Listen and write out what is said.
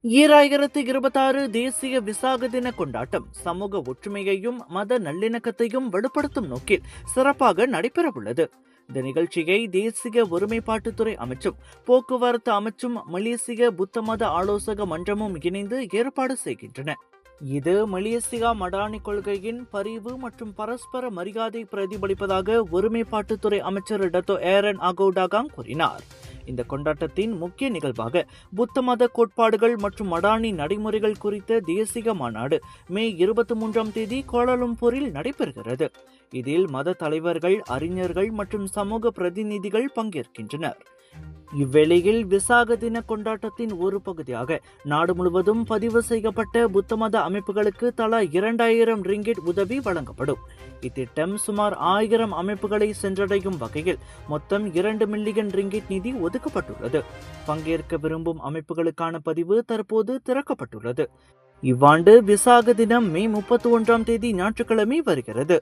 2026 தேசிய விசாக தின கொண்டாட்டம் சமூக ஒற்றுமையையும் மத நல்லிணக்கத்தையும் வலுப்படுத்தும் நோக்கில் சிறப்பாக நடைபெறவுள்ளது. இந்த நிகழ்ச்சியை தேசிய ஒருமைப்பாட்டுத்துறை அமைச்சும் போக்குவரத்து அமைச்சும் மலேசிய புத்த மத ஆலோசக மன்றமும் இணைந்து ஏற்பாடு செய்கின்றன. இது மலேசியா மடானி கொள்கையின் பரிவு மற்றும் பரஸ்பர மரியாதை பிரதிபலிப்பதாக ஒருமைப்பாட்டுத்துறை அமைச்சர் டத்தோ ஏரன் அகோடாகாங் கூறினார். இந்த கொண்டாட்டத்தின் முக்கிய நிகழ்வாக புத்த மத கோட்பாடுகள் மற்றும் மடானி நடைமுறைகள் குறித்த தேசிய மாநாடு மே 23 கோலாலம்பூரில் நடைபெறுகிறது. இதில் மத தலைவர்கள், அறிஞர்கள் மற்றும் சமூக பிரதிநிதிகள் பங்கேற்கின்றனர். இவ்வேளையில் விசாக தின கொண்டாட்டத்தின் ஒரு பகுதியாக நாடு முழுவதும் பதிவு செய்யப்பட்ட புத்த மத அமைப்புகளுக்கு தலா 2000 ரிங்கிட் உதவி வழங்கப்படும். இத்திட்டம் சுமார் 1000 அமைப்புகளை சென்றடையும் வகையில் மொத்தம் 2 மில்லியன் ரிங்கிட் நிதி ஒதுக்கப்பட்டுள்ளது. பங்கேற்க விரும்பும் அமைப்புகளுக்கான பதிவு தற்போது திறக்கப்பட்டுள்ளது. இவ்வாண்டு விசாக தினம் மே 31 ஞாயிற்றுக்கிழமை வருகிறது.